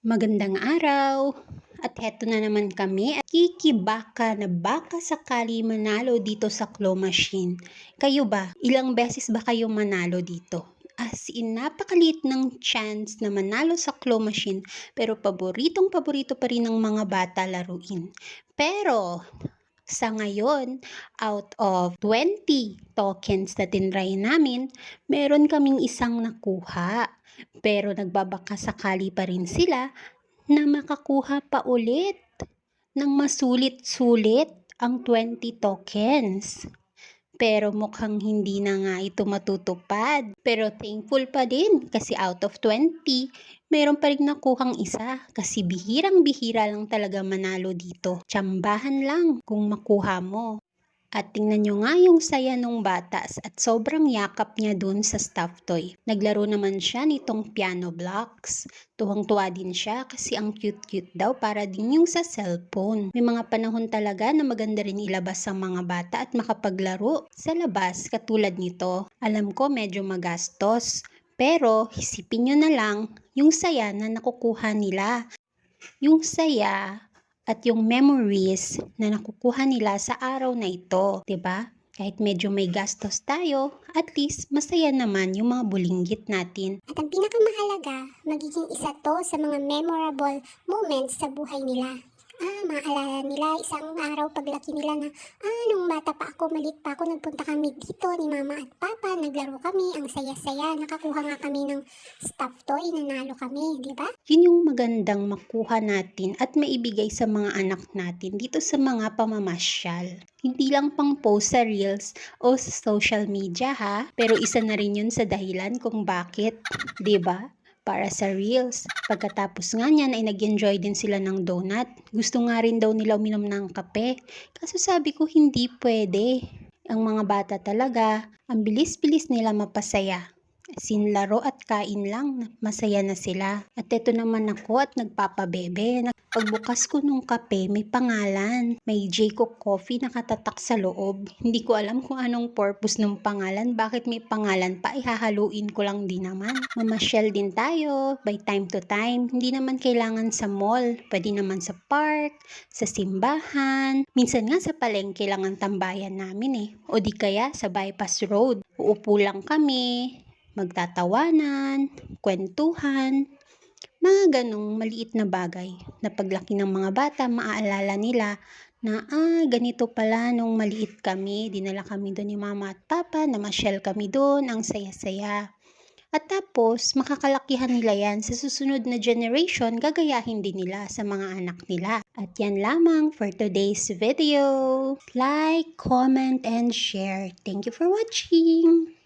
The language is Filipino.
Magandang araw! At heto na naman kami at kikibaka na baka sakali manalo dito sa claw machine. Kayo ba? Ilang beses ba kayo manalo dito? As in, napakaliit ng chance na manalo sa claw machine pero paboritong paborito pa rin ng mga bata laruin. Pero sa ngayon, out of 20 tokens na tinry namin, meron kaming isang nakuha. Pero nagbabaka sakali pa rin sila na makakuha pa ulit ng masulit-sulit ang 20 tokens. Pero mukhang hindi na nga ito matutupad. Pero thankful pa din kasi out of 20, meron pa rin nakuhang isa kasi bihirang-bihira lang talaga manalo dito. Tsambahan lang kung makuha mo. At tingnan nyo nga yung saya nung bata at sobrang yakap niya dun sa stuffed toy. Naglaro naman siya nitong piano blocks. Tuwang-tuwa din siya kasi ang cute-cute daw para din yung sa cellphone. May mga panahon talaga na maganda rin ilabas ang mga bata at makapaglaro sa labas katulad nito. Alam ko medyo magastos, pero isipin nyo na lang yung saya na nakukuha nila. Yung saya at yung memories na nakukuha nila sa araw na ito, 'di ba? Kahit medyo may gastos tayo, at least masaya naman yung mga bulinggit natin. At ang pinakamahalaga, magiging isa to sa mga memorable moments sa buhay nila. Maalala nila isang araw paglaki nila na, nung bata pa ako, maliit pa ako, nagpunta kami dito ni mama at papa, naglaro kami, ang saya-saya, nakakuha nga kami ng stuffed toy, nanalo kami, di ba? Yun yung magandang makuha natin at maibigay sa mga anak natin dito sa mga pamamasyal. Hindi lang pang post sa reels o sa social media ha, pero isa na rin yun sa dahilan kung bakit, 'di ba? Para sa reels. Pagkatapos nga niyan ay nag-enjoy din sila ng donut. Gusto nga rin daw nila uminom ng kape. Kaso sabi ko hindi pwede. Ang mga bata talaga, ang bilis-bilis nila mapasaya. Sinlaro at kain lang, masaya na sila. At eto naman ako at nagpapabebe. Pagbukas ko nung kape, may pangalan. May Jayco Coffee nakatatak sa loob. Hindi ko alam kung anong purpose ng pangalan. Bakit may pangalan pa? Ihahaluin ko lang din naman. Mamasyal din tayo by time to time. Hindi naman kailangan sa mall. Pwede naman sa park, sa simbahan. Minsan nga sa palengke lang ang tambayan namin eh. O di kaya sa bypass road. Uupo lang kami, magtatawanan, kwentuhan, mga ganong maliit na bagay na paglaki ng mga bata maaalala nila na ganito pala nung maliit kami, dinala kami doon ni mama at papa, namasyal kami doon, ang saya-saya. At tapos, makakalakihan nila yan sa susunod na generation, gagayahin din nila sa mga anak nila. At yan lamang for today's video. Like, comment, and share. Thank you for watching!